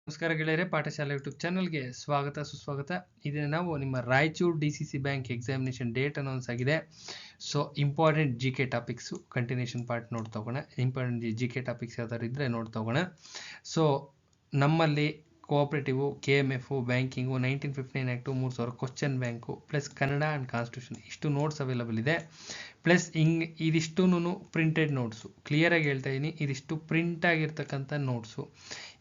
ನಮಸ್ಕಾರ ಗೆಳೆಯರೆ, ಪಾಠಶಾಲೆ ಯೂಟ್ಯೂಬ್ ಚಾನಲ್ಗೆ ಸ್ವಾಗತ ಸುಸ್ವಾಗತ. ಇದನ್ನು ನಾವು ನಿಮ್ಮ Raichur DCC bank examination date announce ಆಗಿದೆ. So important GK topics continuation part ನೋಡ್ತಾ ಹೋಗೋಣ. ಇಂಪಾರ್ಟೆಂಟ್ GK ಟಾಪಿಕ್ಸ್ ಯಾವ್ದಾರು ಇದ್ದರೆ ನೋಡ್ತಾ ಹೋಗೋಣ. ಸೊ ನಮ್ಮಲ್ಲಿ cooperative, KMF, banking, 1959 act, 3000 question bank, plus Kannada and constitution ಇಷ್ಟು ನೋಟ್ಸ್ ಅವೈಲಬಲ್ ಇದೆ. ಪ್ಲಸ್ ಇದಿಷ್ಟೂ ಪ್ರಿಂಟೆಡ್ ನೋಟ್ಸು. ಕ್ಲಿಯರಾಗಿ ಹೇಳ್ತಾ ಇದ್ದೀನಿ, ಇದಿಷ್ಟು ಪ್ರಿಂಟ್ ಆಗಿರ್ತಕ್ಕಂಥ ನೋಟ್ಸು.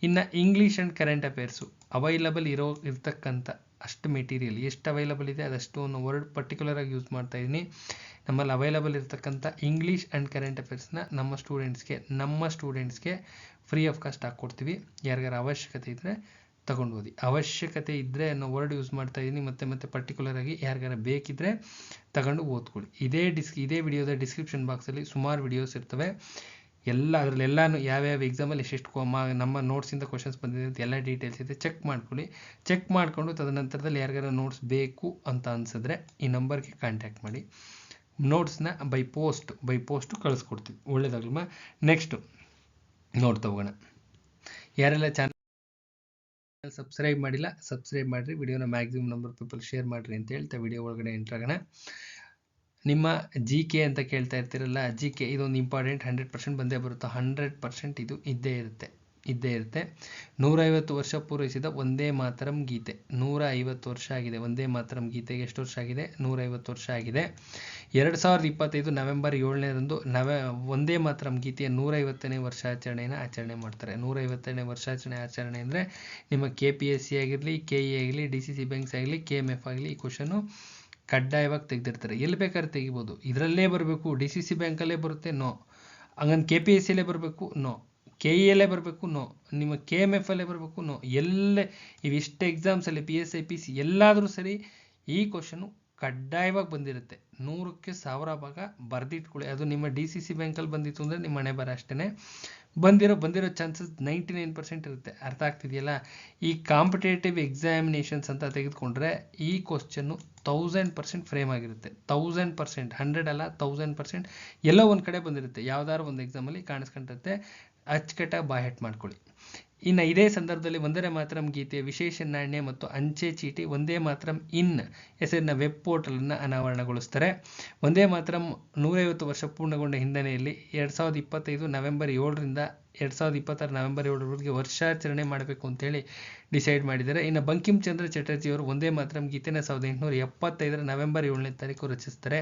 ಇನ್ನು English and current affairs available ಇರ್ತಕ್ಕಂಥ ಅಷ್ಟು ಮೆಟೀರಿಯಲ್ ಎಷ್ಟು ಅವೈಲಬಲ್ ಇದೆ ಅದಷ್ಟು ಒಂದು ವರ್ಡ್ ಪರ್ಟಿಕ್ಯುಲರ್ ಆಗಿ ಯೂಸ್ ಮಾಡ್ತಾ ಇದ್ದೀನಿ. ನಮ್ಮಲ್ಲಿ ಅವೈಲಬಲ್ ಇರ್ತಕ್ಕಂಥ ಇಂಗ್ಲೀಷ್ ಆ್ಯಂಡ್ ಕರೆಂಟ್ ಅಫೇರ್ಸ್ನ ನಮ್ಮ ಸ್ಟೂಡೆಂಟ್ಸ್ಗೆ ಫ್ರೀ ಆಫ್ ಕಾಸ್ಟ್ ಹಾಕ್ಕೊಡ್ತೀವಿ. ಯಾರಿಗಾರ ಅವಶ್ಯಕತೆ ಇದ್ದರೆ ತಗೊಂಡು ಓದಿ. ಅವಶ್ಯಕತೆ ಇದ್ದರೆ ಅನ್ನೋ ವರ್ಡ್ ಯೂಸ್ ಮಾಡ್ತಾ ಇದ್ದೀನಿ. ಮತ್ತೆ ಪರ್ಟಿಕ್ಯುಲರ್ ಆಗಿ ಯಾರಿಗಾರ ಬೇಕಿದ್ದರೆ ತಗೊಂಡು ಓದ್ಕೊಳ್ಳಿ. ಇದೇ ವಿಡಿಯೋದ ಡಿಸ್ಕ್ರಿಪ್ಷನ್ ಬಾಕ್ಸಲ್ಲಿ ಸುಮಾರು ವಿಡಿಯೋಸ್ ಇರ್ತವೆ. ಅದರಲ್ಲೆಲ್ಲನೂ ಯಾವ್ಯಾವ ಎಕ್ಸಾಮಲ್ಲಿ ಎಷ್ಟೆಷ್ಟು ನಮ್ಮ ನೋಟ್ಸಿಂದ ಕ್ವಶನ್ಸ್ ಬಂದಿದೆ ಅಂತ ಎಲ್ಲ ಡೀಟೇಲ್ಸ್ ಇದೆ. ಚೆಕ್ ಮಾಡ್ಕೊಳ್ಳಿ. ಚೆಕ್ ಮಾಡಿಕೊಂಡು ತದನಂತರದಲ್ಲಿ ಯಾರಿಗಾರ ನೋಟ್ಸ್ ಬೇಕು ಅಂತ ಅನಿಸಿದ್ರೆ ಈ ನಂಬರ್ಗೆ ಕಾಂಟ್ಯಾಕ್ಟ್ ಮಾಡಿ. ನೋಟ್ಸ್ನ ಬೈ ಪೋಸ್ಟ್ ಕಳಿಸ್ಕೊಡ್ತೀವಿ. ಒಳ್ಳೇದಾಗಲ್ವಾ? ನೆಕ್ಸ್ಟು ನೋಡ್ತಾ ಹೋಗೋಣ. ಯಾರೆಲ್ಲ ಚಾನಲ್ ಸಬ್ಸ್ಕ್ರೈಬ್ ಮಾಡಿಲ್ಲ, ಸಬ್ಸ್ಕ್ರೈಬ್ ಮಾಡಿರಿ. ವಿಡಿಯೋನ ಮ್ಯಾಕ್ಸಿಮಮ್ ನಂಬರ್ ಪೀಪಲ್ ಶೇರ್ ಮಾಡಿರಿ ಅಂತ ಹೇಳ್ತಾ ವಿಡಿಯೋ ಒಳಗಡೆ ಎಂಟ್ರಾಗೋಣ. ನಿಮ್ಮ GK ಅಂತ ಕೇಳ್ತಾ ಇರ್ತೀರಲ್ಲ, GK ಇದೊಂದು ಇಂಪಾರ್ಟೆಂಟ್. 100% ಬಂದೇ ಬರುತ್ತೆ. 100% ಇದು ಇದ್ದೇ ಇರುತ್ತೆ. 150 ವರ್ಷ ಪೂರೈಸಿದ ವಂದೇ ಮಾತರಂ ಗೀತೆ. 150 ವರ್ಷ ಆಗಿದೆ. ವಂದೇ ಮಾತರಂ ಗೀತೆಗೆ ಎಷ್ಟು ವರ್ಷ ಆಗಿದೆ? 150 ವರ್ಷ ಆಗಿದೆ. 2025 ನವೆಂಬರ್ 7ರಂದು ವಂದೇ ಮಾತರಂ ಗೀತೆಯ 150ನೇ ವರ್ಷಾಚರಣೆಯನ್ನು ಆಚರಣೆ ಮಾಡ್ತಾರೆ. 150ನೇ ವರ್ಷಾಚರಣೆ ಅಂದರೆ ನಿಮ್ಮ KPSC ಆಗಿರಲಿ, KE ಆಗಲಿ, DCC ಬ್ಯಾಂಕ್ಸ್ ಆಗಲಿ, KMF ಆಗಲಿ ಈ ಕ್ವಶನು ಕಡ್ಡಾಯವಾಗಿ ತೆಗೆದಿರ್ತಾರೆ. ಎಲ್ಲಿ ಬೇಕಾದ್ರೆ ತೆಗಿಬೋದು. ಇದರಲ್ಲೇ ಬರಬೇಕು, DCC ಬ್ಯಾಂಕಲ್ಲೇ ಬರುತ್ತೆ, ನೋ. ಹಂಗಂದು KPSCಯಲ್ಲೇ ಬರಬೇಕು, ನೋ. KEಯಲ್ಲೇ ಬರಬೇಕು, ನೋ. ನಿಮ್ಮ KMF ಅಲ್ಲೇ ಬರಬೇಕು, ನೋ. ಇವಿಷ್ಟು ಎಕ್ಸಾಮ್ಸಲ್ಲಿ PSI PC ಎಲ್ಲಾದರೂ ಸರಿ ಈ ಕ್ವಶನು ಕಡ್ಡಾಯವಾಗಿ ಬಂದಿರುತ್ತೆ. 100ಕ್ಕೆ 1000 ಭಾಗ ಬರೆದಿಟ್ಕೊಳ್ಳಿ. ಅದು ನಿಮ್ಮ DCC ಬ್ಯಾಂಕಲ್ಲಿ ಬಂದಿತ್ತು ಅಂದರೆ ನಿಮ್ಮ ಹಣೆ ಬರ ಅಷ್ಟೇ. ಬಂದಿರೋ ಚಾನ್ಸಸ್ 99% ಇರುತ್ತೆ. ಅರ್ಥ ಆಗ್ತಿದೆಯಲ್ಲ? ಈ ಕಾಂಪಿಟೇಟಿವ್ ಎಕ್ಸಾಮಿನೇಷನ್ಸ್ ಅಂತ ತೆಗೆದುಕೊಂಡ್ರೆ ಈ ಕ್ವಶನ್ನು 1000% ಫ್ರೇಮ್ ಆಗಿರುತ್ತೆ. 1000%, 100 ಅಲ್ಲ, 1000% ಎಲ್ಲೋ ಒಂದು ಕಡೆ ಬಂದಿರುತ್ತೆ. ಯಾವ್ದಾದ್ರು ಒಂದು ಎಕ್ಸಾಮಲ್ಲಿ ಕಾಣಿಸ್ಕೊಂಡಿರುತ್ತೆ. ಅಚ್ಚುಕಟ್ಟಾಗಿ ಬಾಯ್ಹೆಟ್ ಮಾಡ್ಕೊಳ್ಳಿ. ಇನ್ನು ಇದೇ ಸಂದರ್ಭದಲ್ಲಿ ವಂದೇ ಮಾತರಂ ಗೀತೆಯ ವಿಶೇಷ ನಾಣ್ಯ ಮತ್ತು ಅಂಚೆ ಚೀಟಿ ವಂದೇ ಮಾತರಂ ಹೆಸರಿನ ವೆಬ್ ಪೋರ್ಟಲನ್ನು ಅನಾವರಣಗೊಳಿಸ್ತಾರೆ. ವಂದೇ ಮಾತರಂ 150 ವರ್ಷ ಪೂರ್ಣಗೊಂಡ ಹಿನ್ನೆಲೆಯಲ್ಲಿ 2025 ನವೆಂಬರ್ 7ರಿಂದ 2026 ನವೆಂಬರ್ 7ರವರೆಗೆ ವರ್ಷಾಚರಣೆ ಮಾಡಬೇಕು ಅಂತೇಳಿ ಡಿಸೈಡ್ ಮಾಡಿದ್ದಾರೆ. ಇನ್ನು ಬಂಕಿಮ್ ಚಂದ್ರ ಚಟರ್ಜಿಯವರು ವಂದೇ ಮಾತರಂ ಗೀತೆನ 1875 ನವೆಂಬರ್ 7ನೇ ತಾರೀಕು ರಚಿಸ್ತಾರೆ.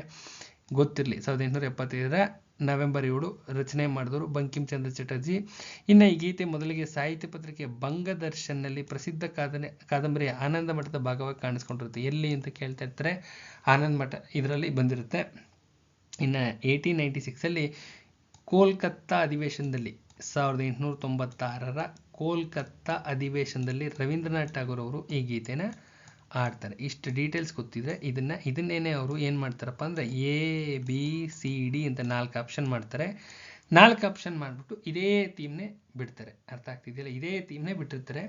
ಗೊತ್ತಿರಲಿ, 1875 ನವೆಂಬರ್ 7 ರಚನೆ ಮಾಡಿದವರು ಬಂಕಿಮ್ ಚಂದ್ರ ಚಟರ್ಜಿ. ಇನ್ನು ಈ ಗೀತೆ ಮೊದಲಿಗೆ ಸಾಹಿತ್ಯ ಪತ್ರಿಕೆ ಬಂಗದರ್ಶನ್ನಲ್ಲಿ ಪ್ರಸಿದ್ಧ ಕಾದಂಬರಿಯ ಆನಂದ ಮಠದ ಭಾಗವಾಗಿ ಕಾಣಿಸ್ಕೊಂಡಿರುತ್ತೆ. ಎಲ್ಲಿ ಅಂತ ಕೇಳ್ತಾ ಇರ್ತಾರೆ. ಆನಂದ ಮಠ ಇದರಲ್ಲಿ ಬಂದಿರುತ್ತೆ. ಇನ್ನು 1896 ಕೋಲ್ಕತ್ತಾ ಅಧಿವೇಶನದಲ್ಲಿ 1896 ಕೋಲ್ಕತ್ತಾ ಅಧಿವೇಶನದಲ್ಲಿ ರವೀಂದ್ರನಾಥ್ ಠಾಗೂರ್ ಅವರು ಈ ಗೀತೆನ ಆಡ್ತಾರೆ. ಇಷ್ಟು ಡೀಟೇಲ್ಸ್ ಗೊತ್ತಿದ್ರೆ ಇದನ್ನೇನೆ ಅವರು ಏನು ಮಾಡ್ತಾರಪ್ಪ ಅಂದರೆ ABCD ಅಂತ 4 ಆಪ್ಷನ್ ಮಾಡ್ತಾರೆ. 4 ಆಪ್ಷನ್ ಮಾಡಿಬಿಟ್ಟು ಇದೇ ಥೀಮ್ನೇ ಬಿಡ್ತಾರೆ. ಅರ್ಥ ಆಗ್ತಿದೆಯಲ್ಲ? ಇದೇ ಥೀಮ್ನೇ ಬಿಟ್ಟಿರ್ತಾರೆ.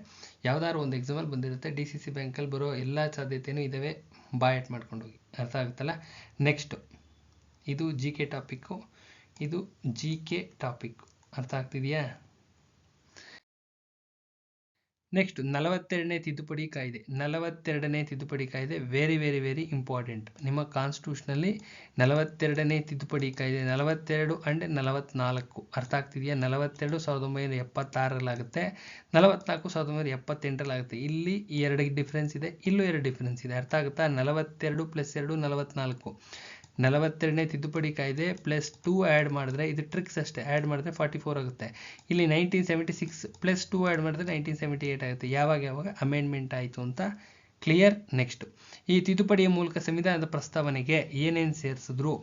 ಯಾವ್ದಾದ್ರು ಒಂದು ಎಕ್ಸಾಮಲ್ಲಿ ಬಂದಿರುತ್ತೆ. DCC ಬ್ಯಾಂಕಲ್ಲಿ ಬರೋ ಎಲ್ಲ ಸಾಧ್ಯತೆಯೂ ಇದ್ದಾವೆ. ಬಾಯ್ಹೆಟ್ ಮಾಡ್ಕೊಂಡೋಗಿ. ಅರ್ಥ ಆಗುತ್ತಲ್ಲ? ನೆಕ್ಸ್ಟು ಇದು GK ಟಾಪಿಕ್ಕು, ಇದು GK ಟಾಪಿಕ್ಕು. ಅರ್ಥ ಆಗ್ತಿದೆಯಾ? ನೆಕ್ಸ್ಟ್ 42ನೇ ತಿದ್ದುಪಡಿ ಕಾಯ್ದೆ. 42ನೇ ತಿದ್ದುಪಡಿ ಕಾಯ್ದೆ ವೆರಿ ವೆರಿ ವೆರಿ ಇಂಪಾರ್ಟೆಂಟ್. ನಿಮ್ಮ ಕಾನ್ಸ್ಟಿಟ್ಯೂಷನಲ್ಲಿ 42ನೇ ತಿದ್ದುಪಡಿ ಕಾಯ್ದೆ 42 ಆ್ಯಂಡ್ 44. ಅರ್ಥ ಆಗ್ತಿದೆಯಾ? 42 1976ರಲ್ಲಾಗುತ್ತೆ, 44 1978ರಲ್ಲಾಗುತ್ತೆ. ಇಲ್ಲಿ 2 ಡಿಫ್ರೆನ್ಸ್ ಇದೆ, ಇಲ್ಲೂ 2 ಡಿಫ್ರೆನ್ಸ್ ಇದೆ. ಅರ್ಥ ಆಗುತ್ತಾ? 42 + 2 44. 42ನೇ ತಿದ್ದುಪಡಿ ಕಾಯ್ದೆ +2 ಆ್ಯಡ್ ಮಾಡಿದ್ರೆ, ಇದು ಟ್ರಿಕ್ಸ್ ಅಷ್ಟೇ, ಆ್ಯಡ್ ಮಾಡಿದ್ರೆ 44 ಆಗುತ್ತೆ. ಇಲ್ಲಿ 1976 +2 ಆ್ಯಡ್ ಮಾಡಿದ್ರೆ 1978 ಆಗುತ್ತೆ. ಯಾವಾಗ ಅಮೆಂಡ್ಮೆಂಟ್ ಆಯಿತು ಅಂತ ಕ್ಲಿಯರ್. ನೆಕ್ಸ್ಟ್, ಈ ತಿದ್ದುಪಡಿಯ ಮೂಲಕ ಸಂವಿಧಾನದ ಪ್ರಸ್ತಾವನೆಗೆ ಏನೇನು ಸೇರಿಸಿದ್ರು?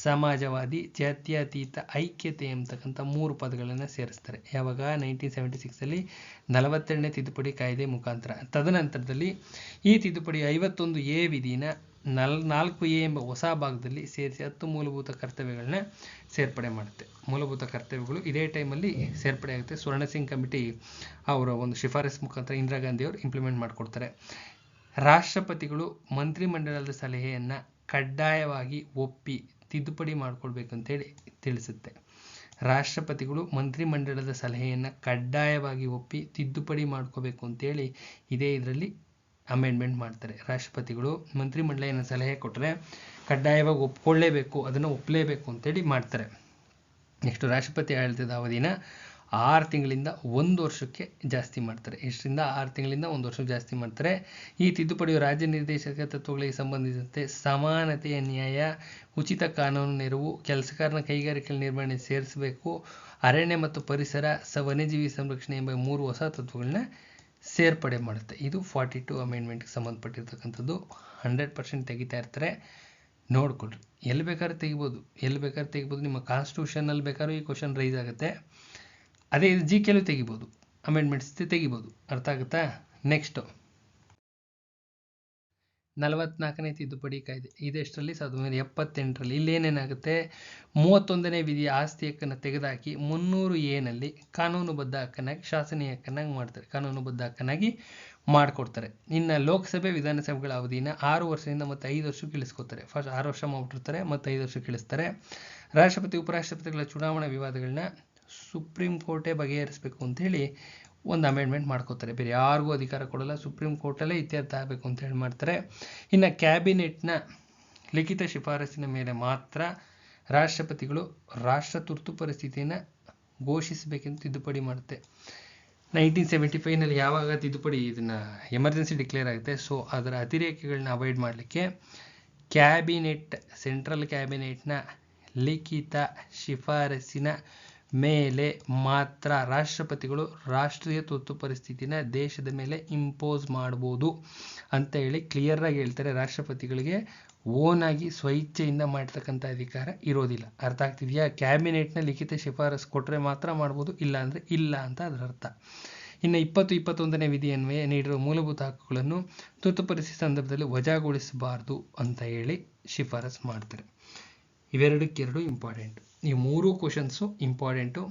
ಸಮಾಜವಾದಿ, ಜಾತ್ಯತೀತ, ಐಕ್ಯತೆ ಎಂಬತಕ್ಕಂಥ 3 ಪದಗಳನ್ನು ಸೇರಿಸ್ತಾರೆ. ಯಾವಾಗ? 1976 42ನೇ ತಿದ್ದುಪಡಿ ಕಾಯ್ದೆ ಮುಖಾಂತರ. ತದನಂತರದಲ್ಲಿ ಈ ತಿದ್ದುಪಡಿ 51A ವಿಧಿನ 4A ಎಂಬ ಹೊಸ ಭಾಗದಲ್ಲಿ ಸೇರಿಸಿ 10 ಮೂಲಭೂತ ಕರ್ತವ್ಯಗಳನ್ನ ಸೇರ್ಪಡೆ ಮಾಡುತ್ತೆ. ಮೂಲಭೂತ ಕರ್ತವ್ಯಗಳು ಇದೇ ಟೈಮಲ್ಲಿ ಸೇರ್ಪಡೆ ಆಗುತ್ತೆ. ಸ್ವರ್ಣ ಸಿಂಗ್ ಕಮಿಟಿ ಅವರ ಒಂದು ಶಿಫಾರಸು ಮುಖಾಂತರ ಇಂದಿರಾ ಗಾಂಧಿ ಅವರು ಇಂಪ್ಲಿಮೆಂಟ್ ಮಾಡಿಕೊಡ್ತಾರೆ. ರಾಷ್ಟ್ರಪತಿಗಳು ಮಂತ್ರಿಮಂಡಲದ ಸಲಹೆಯನ್ನು ಕಡ್ಡಾಯವಾಗಿ ಒಪ್ಪಿ ತಿದ್ದುಪಡಿ ಮಾಡಿಕೊಳ್ಬೇಕಂತೇಳಿ ತಿಳಿಸುತ್ತೆ. ರಾಷ್ಟ್ರಪತಿಗಳು ಮಂತ್ರಿಮಂಡಲದ ಸಲಹೆಯನ್ನು ಕಡ್ಡಾಯವಾಗಿ ಒಪ್ಪಿ ತಿದ್ದುಪಡಿ ಮಾಡ್ಕೋಬೇಕು ಅಂತೇಳಿ ಇದೇ ಇದರಲ್ಲಿ ಅಮೆಂಡ್ಮೆಂಟ್ ಮಾಡ್ತಾರೆ. ರಾಷ್ಟ್ರಪತಿಗಳು ಮಂತ್ರಿಮಂಡಲ ಏನೋ ಸಲಹೆ ಕೊಟ್ಟರೆ ಕಡ್ಡಾಯವಾಗಿ ಒಪ್ಕೊಳ್ಳೇಬೇಕು, ಅದನ್ನು ಒಪ್ಪಲೇಬೇಕು ಅಂತೇಳಿ ಮಾಡ್ತಾರೆ. ನೆಕ್ಸ್ಟ್ ರಾಷ್ಟ್ರಪತಿ ಆಡಳಿತದ ಅವಧಿನ 6 ತಿಂಗಳಿಂದ 1 ವರ್ಷಕ್ಕೆ ಜಾಸ್ತಿ ಮಾಡ್ತಾರೆ. ಎಷ್ಟರಿಂದ 6 ತಿಂಗಳಿಂದ 1 ವರ್ಷಕ್ಕೆ ಜಾಸ್ತಿ ಮಾಡ್ತಾರೆ. ಈ ತಿದ್ದುಪಡಿಯು ರಾಜ್ಯ ನಿರ್ದೇಶಕ ತತ್ವಗಳಿಗೆ ಸಂಬಂಧಿಸಿದಂತೆ ಸಮಾನತೆಯ ನ್ಯಾಯ, ಉಚಿತ ಕಾನೂನು ನೆರವು, ಕೆಲಸಗಾರನ ಕೈಗಾರಿಕೆಗಳ ನಿರ್ವಹಣೆ ಸೇರಿಸಬೇಕು, ಅರಣ್ಯ ಮತ್ತು ಪರಿಸರ, ವನ್ಯಜೀವಿ ಸಂರಕ್ಷಣೆ ಎಂಬ 3 ಹೊಸ ತತ್ವಗಳನ್ನ ಸೇರ್ಪಡೆ ಮಾಡುತ್ತೆ. ಇದು 42 ಅಮೆಂಡ್ಮೆಂಟ್ಗೆ ಸಂಬಂಧಪಟ್ಟಿರ್ತಕ್ಕಂಥದ್ದು. 100% ತೆಗಿತಾ ಇರ್ತಾರೆ, ನೋಡ್ಕೊಳ್ರಿ. ಎಲ್ಲಿ ಬೇಕಾದ್ರೂ ತೆಗಿಬೋದು. ನಿಮ್ಮ ಕಾನ್ಸ್ಟಿಟ್ಯೂಷನಲ್ಲಿ ಬೇಕಾದ್ರೂ ಈ ಕ್ವಶನ್ ರೈಸ್ ಆಗುತ್ತೆ. ಅದೇ ಇದು ಜಿ ಕೆಲೂ ತೆಗಿಬೋದು, ಅಮೆಂಡ್ಮೆಂಟ್ಸ್ ತೆಗಿಬೋದು. ಅರ್ಥ ಆಗುತ್ತಾ? ನೆಕ್ಸ್ಟು 44ನೇ ತಿದ್ದುಪಡಿ ಕಾಯ್ದೆ. ಇದೆಷ್ಟರಲ್ಲಿ? 1978ರಲ್ಲಿ. ಇಲ್ಲೇನೇನಾಗುತ್ತೆ, 31ನೇ ವಿಧಿಯ ಆಸ್ತಿ ಹಕ್ಕನ್ನು ತೆಗೆದುಹಾಕಿ 300A ನಲ್ಲಿ ಕಾನೂನುಬದ್ಧ ಹಕ್ಕನ್ನಾಗಿ, ಶಾಸನೀಯ ಹಕ್ಕನ್ನಾಗಿ ಮಾಡ್ತಾರೆ. ಕಾನೂನುಬದ್ಧ ಹಕ್ಕನ್ನಾಗಿ ಮಾಡಿಕೊಡ್ತಾರೆ. ಇನ್ನು ಲೋಕಸಭೆ ವಿಧಾನಸಭೆಗಳ ಅವಧಿನ 6 ವರ್ಷದಿಂದ ಮತ್ತು 5 ವರ್ಷಕ್ಕೆ ಇಳಿಸ್ಕೋತಾರೆ. ಫಸ್ಟ್ 6 ವರ್ಷ ಮಾಡಿಬಿಟ್ಟಿರ್ತಾರೆ, ಮತ್ತು 5 ವರ್ಷಕ್ಕೆ ಇಳಿಸ್ತಾರೆ. ರಾಷ್ಟ್ರಪತಿ ಉಪರಾಷ್ಟ್ರಪತಿಗಳ ಚುನಾವಣಾ ವಿವಾದಗಳನ್ನ ಸುಪ್ರೀಂ ಕೋರ್ಟೇ ಬಗೆಹರಿಸಬೇಕು ಅಂತೇಳಿ ಒಂದು ಅಮೆಂಡ್ಮೆಂಟ್ ಮಾಡ್ಕೋತಾರೆ. ಬೇರೆ ಯಾರಿಗೂ ಅಧಿಕಾರ ಕೊಡಲ್ಲ, ಸುಪ್ರೀಂ ಕೋರ್ಟಲ್ಲೇ ಇತ್ಯರ್ಥ ಆಗಬೇಕು ಅಂತ ಹೇಳಿ ಮಾಡ್ತಾರೆ. ಇನ್ನು ಕ್ಯಾಬಿನೆಟ್ನ ಲಿಖಿತ ಶಿಫಾರಸಿನ ಮೇಲೆ ಮಾತ್ರ ರಾಷ್ಟ್ರಪತಿಗಳು ರಾಷ್ಟ್ರ ತುರ್ತು ಪರಿಸ್ಥಿತಿಯನ್ನು ಘೋಷಿಸಬೇಕೆಂದು ತಿದ್ದುಪಡಿ ಮಾಡುತ್ತೆ. 1975ನಲ್ಲಿ ಯಾವಾಗ ತಿದ್ದುಪಡಿ ಇದನ್ನು ಎಮರ್ಜೆನ್ಸಿ ಡಿಕ್ಲೇರ್ ಆಗುತ್ತೆ, ಸೊ ಅದರ ಅತಿರೇಕಗಳನ್ನ ಅವಾಯ್ಡ್ ಮಾಡಲಿಕ್ಕೆ ಕ್ಯಾಬಿನೆಟ್, ಸೆಂಟ್ರಲ್ ಕ್ಯಾಬಿನೆಟ್ನ ಲಿಖಿತ ಶಿಫಾರಸಿನ ಮೇಲೆ ಮಾತ್ರ ರಾಷ್ಟ್ರಪತಿಗಳು ರಾಷ್ಟ್ರೀಯ ತುರ್ತು ಪರಿಸ್ಥಿತಿನ ದೇಶದ ಮೇಲೆ ಇಂಪೋಸ್ ಮಾಡ್ಬೋದು ಅಂತ ಹೇಳಿ ಕ್ಲಿಯರಾಗಿ ಹೇಳ್ತಾರೆ. ರಾಷ್ಟ್ರಪತಿಗಳಿಗೆ ಓನಾಗಿ ಸ್ವಇಚ್ಛೆಯಿಂದ ಮಾಡ್ತಕ್ಕಂಥ ಅಧಿಕಾರ ಇರೋದಿಲ್ಲ. ಅರ್ಥ ಆಗ್ತಿದೆಯಾ? ಕ್ಯಾಬಿನೆಟ್ನ ಲಿಖಿತ ಶಿಫಾರಸು ಕೊಟ್ಟರೆ ಮಾತ್ರ ಮಾಡ್ಬೋದು, ಇಲ್ಲ ಅಂದರೆ ಇಲ್ಲ ಅಂತ ಅದರ ಅರ್ಥ. ಇನ್ನು 21ನೇ ವಿಧಿಯನ್ವಯ ನೀಡಿರುವ ಮೂಲಭೂತ ಹಕ್ಕುಗಳನ್ನು ತುರ್ತು ಪರಿಸ್ಥಿತಿ ಸಂದರ್ಭದಲ್ಲಿ ವಜಾಗೊಳಿಸಬಾರ್ದು ಅಂತ ಹೇಳಿ ಶಿಫಾರಸು ಮಾಡ್ತಾರೆ. ಇವೆರಡಕ್ಕೆರಡು ಇಂಪಾರ್ಟೆಂಟ್. ಈ 3 ಕ್ವಶನ್ಸು ಇಂಪಾರ್ಟೆಂಟು.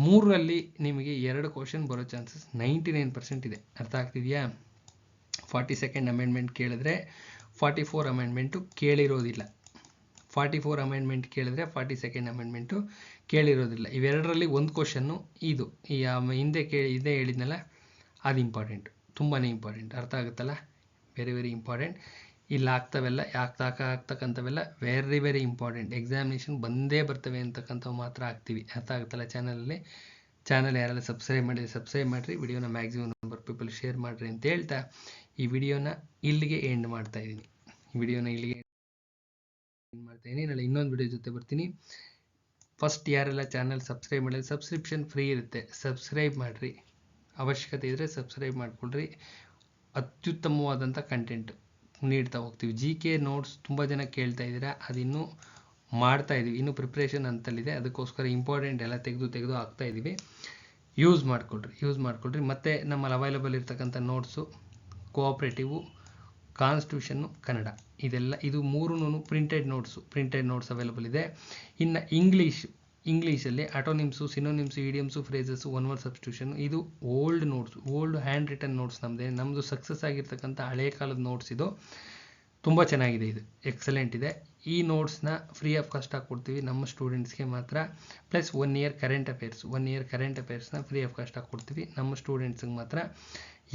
3ರಲ್ಲಿ ನಿಮಗೆ 2 ಕ್ವಶನ್ ಬರೋ ಚಾನ್ಸಸ್ 99% ಇದೆ. ಅರ್ಥ ಆಗ್ತಿದೆಯಾ? 42nd ಅಮೆಂಡ್ಮೆಂಟ್ ಕೇಳಿದ್ರೆ 44 ಅಮೆಂಡ್ಮೆಂಟು ಕೇಳಿರೋದಿಲ್ಲ. 44 ಅಮೆಂಡ್ಮೆಂಟ್ ಕೇಳಿದ್ರೆ 42nd ಅಮೆಂಡ್ಮೆಂಟು ಕೇಳಿರೋದಿಲ್ಲ. ಇವೆರಡರಲ್ಲಿ ಒಂದು ಕ್ವಶನ್ನು ಇದು ಈ ಹಿಂದೆ ಇದೇ ಹೇಳಿದ್ನಲ್ಲ, ಅದು ಇಂಪಾರ್ಟೆಂಟ್, ತುಂಬಾ ಇಂಪಾರ್ಟೆಂಟ್. ಅರ್ಥ ಆಗುತ್ತಲ್ಲ? Very important. ಇಲ್ಲಿ ಆಗ್ತವೆಲ್ಲ ಆಗ್ತಕ್ಕಂಥವೆಲ್ಲ ವೆರಿ ಇಂಪಾರ್ಟೆಂಟ್. ಎಕ್ಸಾಮಿನೇಷನ್ ಬಂದೇ ಬರ್ತವೆ ಅಂತಕ್ಕಂಥವು ಮಾತ್ರ ಆಗ್ತೀವಿ. ಅರ್ಥ ಆಗುತ್ತಲ್ಲ? ಚಾನಲ್ ಯಾರೆಲ್ಲ ಸಬ್ಸ್ಕ್ರೈಬ್ ಮಾಡಿರಿ. ವಿಡಿಯೋನ ಮ್ಯಾಕ್ಸಿಮಮ್ ನಂಬರ್ ಪೀಪಲ್ ಶೇರ್ ಮಾಡಿರಿ ಅಂತ ಹೇಳ್ತಾ ಈ ವಿಡಿಯೋನ ಇಲ್ಲಿಗೆ ಎಂಡ್ ಮಾಡ್ತಾ ಇದ್ದೀನಿ. ನಾಳೆ ಇನ್ನೊಂದು ವಿಡಿಯೋ ಜೊತೆ ಬರ್ತೀನಿ. ಫಸ್ಟ್ ಯಾರೆಲ್ಲ ಚಾನಲ್ ಸಬ್ಸ್ಕ್ರೈಬ್ ಮಾಡಿದ್ರೆ, ಸಬ್ಸ್ಕ್ರಿಪ್ಷನ್ ಫ್ರೀ ಇರುತ್ತೆ, ಸಬ್ಸ್ಕ್ರೈಬ್ ಮಾಡಿರಿ. ಅವಶ್ಯಕತೆ ಇದ್ದರೆ ಸಬ್ಸ್ಕ್ರೈಬ್ ಮಾಡ್ಕೊಳ್ರಿ. ಅತ್ಯುತ್ತಮವಾದಂಥ ಕಂಟೆಂಟ್ ನೀಡ್ತಾ ಹೋಗ್ತೀವಿ. GK ನೋಟ್ಸ್ ತುಂಬ ಜನ ಕೇಳ್ತಾ ಇದ್ದೀರಾ, ಅದಿನ್ನೂ ಮಾಡ್ತಾ ಇದ್ದೀವಿ, ಇನ್ನೂ ಪ್ರಿಪ್ರೇಷನ್ ಅಂತಲ್ಲಿದೆ. ಅದಕ್ಕೋಸ್ಕರ ಇಂಪಾರ್ಟೆಂಟ್ ಎಲ್ಲ ತೆಗೆದು ಹಾಕ್ತಾ ಇದ್ದೀವಿ. ಯೂಸ್ ಮಾಡ್ಕೊಳ್ರಿ. ಮತ್ತು ನಮ್ಮಲ್ಲಿ ಅವೈಲೇಬಲ್ ಇರ್ತಕ್ಕಂಥ ನೋಟ್ಸು ಕೋಆಪ್ರೇಟಿವು, ಕಾನ್ಸ್ಟಿಟ್ಯೂಷನ್ನು, ಕನ್ನಡ, ಇದು 3 ಪ್ರಿಂಟೆಡ್ ನೋಟ್ಸ್ ಅವೈಲೇಬಲ್ ಇದೆ. ಇನ್ನು ಇಂಗ್ಲೀಷಲ್ಲಿ ಅಟೋನಿಮ್ಸು, ಸಿನೋನಿಮ್ಸು, ಇಡಿಯಮ್ಸು, ಫ್ರೇಸಸ್ಸು, ಒನ್ ವರ್ಡ್ ಸಬ್ಸ್ಟಿಟ್ಯೂಷನ್, ಇದು ಓಲ್ಡ್ ಹ್ಯಾಂಡ್ ರಿಟನ್ ನೋಟ್ಸ್ ನಮ್ಮದು ಸಕ್ಸಸ್ ಆಗಿರ್ತಕ್ಕಂಥ ಹಳೆಯ ಕಾಲದ ನೋಟ್ಸ್. ಇದು ತುಂಬ ಚೆನ್ನಾಗಿದೆ, ಇದು ಎಕ್ಸಲೆಂಟ್ ಇದೆ. ಈ ನೋಟ್ಸ್ನ ಫ್ರೀ ಆಫ್ ಕಾಸ್ಟ್ ಕೊಡ್ತೀವಿ ನಮ್ಮ ಸ್ಟೂಡೆಂಟ್ಸ್ಗೆ ಮಾತ್ರ. ಪ್ಲಸ್ 1 ಇಯರ್ ಕರೆಂಟ್ ಅಫೇರ್ಸ್ನ ಫ್ರೀ ಆಫ್ ಕಾಸ್ಟ್ ಕೊಡ್ತೀವಿ ನಮ್ಮ ಸ್ಟೂಡೆಂಟ್ಸ್ಗೆ ಮಾತ್ರ.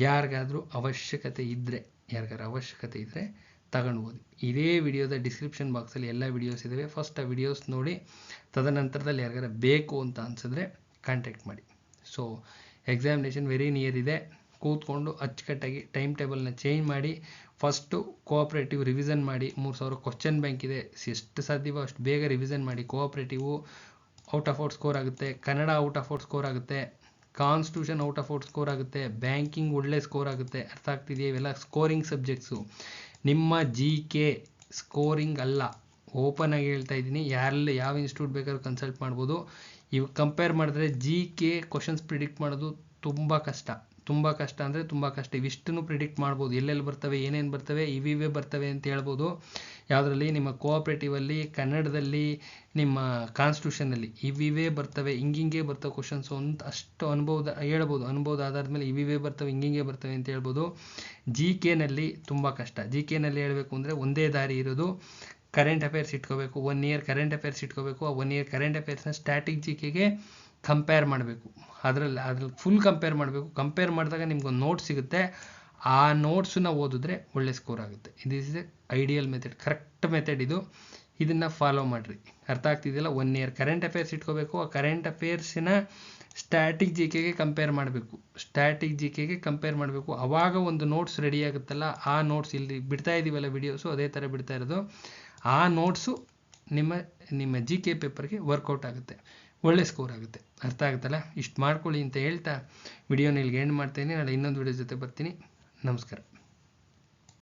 ಯಾರಿಗಾದ್ರೂ ಅವಶ್ಯಕತೆ ಇದ್ದರೆ ತಗೊಂಡ್ಬೋದು. ಇದೇ ವಿಡಿಯೋದ ಡಿಸ್ಕ್ರಿಪ್ಷನ್ ಬಾಕ್ಸಲ್ಲಿ ಎಲ್ಲ ವಿಡಿಯೋಸ್ ಇದ್ದಾವೆ. ಫಸ್ಟ್ ಆ ವಿಡಿಯೋಸ್ ನೋಡಿ, ತದನಂತರದಲ್ಲಿ ಯಾರಿಗಾರ ಬೇಕು ಅಂತ ಅನಿಸಿದ್ರೆ ಕಾಂಟ್ಯಾಕ್ಟ್ ಮಾಡಿ. ಸೊ ಎಕ್ಸಾಮಿನೇಷನ್ ವೆರಿ ನಿಯರ್ ಇದೆ. ಕೂತ್ಕೊಂಡು ಅಚ್ಚುಕಟ್ಟಾಗಿ ಟೈಮ್ ಟೇಬಲ್ನ ಚೇಂಜ್ ಮಾಡಿ ಫಸ್ಟು ಕೋಆಪ್ರೇಟಿವ್ ರಿವಿಷನ್ ಮಾಡಿ. 3000 ಕ್ವಶನ್ ಬ್ಯಾಂಕ್ ಇದೆ, ಎಷ್ಟು ಸಾಧ್ಯವೋ ಅಷ್ಟು ಬೇಗ ರಿವಿಷನ್ ಮಾಡಿ. Cooperative out of out score ಆಗುತ್ತೆ, Kannada out of out score ಆಗುತ್ತೆ, constitution out of out score ಆಗುತ್ತೆ, ಬ್ಯಾಂಕಿಂಗ್ ಒಳ್ಳೆ ಸ್ಕೋರ್ ಆಗುತ್ತೆ. ಅರ್ಥ ಆಗ್ತಿದೆಯಾ? ಇವೆಲ್ಲ ಸ್ಕೋರಿಂಗ್ ಸಬ್ಜೆಕ್ಟ್ಸು. ನಿಮ್ಮ GK ಸ್ಕೋರಿಂಗ್ ಅಲ್ಲ, ಓಪನ್ ಆಗಿ ಹೇಳ್ತಾ ಇದ್ದೀನಿ. ಯಾವ ಇನ್ಸ್ಟಿಟ್ಯೂಟ್ ಬೇಕಾದ್ರೂ ಕನ್ಸಲ್ಟ್ ಮಾಡ್ಬೋದು. ಇವು ಕಂಪೇರ್ ಮಾಡಿದ್ರೆ GK ಕ್ವಶನ್ಸ್ ಪ್ರಿಡಿಕ್ಟ್ ಮಾಡೋದು ತುಂಬ ಕಷ್ಟ ಅಂದರೆ ತುಂಬ ಕಷ್ಟ. ಇವಿಷ್ಟನ್ನು ಪ್ರಿಡಿಕ್ಟ್ ಮಾಡ್ಬೋದು, ಎಲ್ಲೆಲ್ಲಿ ಬರ್ತವೆ, ಏನೇನು ಬರ್ತವೆ, ಇವೇ ಬರ್ತವೆ ಅಂತ ಹೇಳ್ಬೋದು. ಯಾವುದರಲ್ಲಿ? ನಿಮ್ಮ ಕೋಆಪ್ರೇಟಿವಲ್ಲಿ, ಕನ್ನಡದಲ್ಲಿ, ನಿಮ್ಮ ಕಾನ್ಸ್ಟಿಟ್ಯೂಷನಲ್ಲಿ ಇವೇ ಬರ್ತವೆ, ಹಿಂಗೆ ಬರ್ತವೆ ಕ್ವಶನ್ಸು ಅಂತ ಅಷ್ಟು ಹೇಳ್ಬೋದು. ಅನುಭವದ ಆಧಾರದ ಮೇಲೆ ಇವೇ ಬರ್ತವೆ, ಹಿಂಗೆ ಬರ್ತವೆ ಅಂತ ಹೇಳ್ಬೋದು. GKನಲ್ಲಿ ತುಂಬ ಕಷ್ಟ. GKನಲ್ಲಿ ಹೇಳಬೇಕು ಅಂದರೆ ಒಂದೇ ದಾರಿ ಇರೋದು, ಕರೆಂಟ್ ಅಫೇರ್ಸ್ ಇಟ್ಕೋಬೇಕು, 1 ಇಯರ್ ಕರೆಂಟ್ ಅಫೇರ್ಸ್ ಇಟ್ಕೋಬೇಕು. ಆ 1 ಇಯರ್ ಕರೆಂಟ್ ಅಫೇರ್ಸ್ನ ಸ್ಟ್ಯಾಟಿಕ್ ಜಿಕೆಗೆ ಕಂಪೇರ್ ಮಾಡಬೇಕು. ಅದ್ರಲ್ಲಿ ಫುಲ್ ಕಂಪೇರ್ ಮಾಡಬೇಕು. ಕಂಪೇರ್ ಮಾಡಿದಾಗ ನಿಮ್ಗೊಂದು ನೋಟ್ಸ್ ಸಿಗುತ್ತೆ. ಆ ನೋಟ್ಸನ್ನ ಓದಿದ್ರೆ ಒಳ್ಳೆ ಸ್ಕೋರ್ ಆಗುತ್ತೆ. This is A ideal method, correct method ಇದು. ಇದನ್ನು ಫಾಲೋ ಮಾಡಿರಿ. ಅರ್ಥ ಆಗ್ತಿದೆಯಲ್ಲ? 1 ಇಯರ್ ಕರೆಂಟ್ ಅಫೇರ್ಸ್ ಇಟ್ಕೋಬೇಕು. ಆ ಕರೆಂಟ್ ಅಫೇರ್ಸಿನ ಸ್ಟ್ಯಾಟಿಕ್ ಜಿಕೆಗೆ ಕಂಪೇರ್ ಮಾಡಬೇಕು. ಸ್ಟ್ಯಾಟಿಕ್ ಜಿಕೆಗೆ ಕಂಪೇರ್ ಮಾಡಬೇಕು. ಆವಾಗ ಒಂದು ನೋಟ್ಸ್ ರೆಡಿ ಆಗುತ್ತಲ್ಲ, ಆ ನೋಟ್ಸ್ ಇಲ್ಲಿ ಬಿಡ್ತಾ ಇದ್ದೀವಲ್ಲ ವಿಡಿಯೋಸು, ಅದೇ ಥರ ಬಿಡ್ತಾ ಇರೋದು. ಆ ನೋಟ್ಸು ನಿಮ್ಮ ಜಿ ಕೆ ಪೇಪರ್ಗೆ ವರ್ಕೌಟ್ ಆಗುತ್ತೆ, ಒಳ್ಳೆ ಸ್ಕೋರ್ ಆಗುತ್ತೆ. ಅರ್ಥ ಆಗುತ್ತಲ್ಲ? ಇಷ್ಟು ಮಾಡ್ಕೊಳ್ಳಿ ಅಂತ ಹೇಳ್ತಾ ವಿಡಿಯೋನ ಇಲ್ಲಿಗೆ ಎಂಡ್ ಮಾಡ್ತೀನಿ. ನಾಳೆ ಇನ್ನೊಂದು ವಿಡಿಯೋ ಜೊತೆ ಬರ್ತೀನಿ. ನಮಸ್ಕಾರ.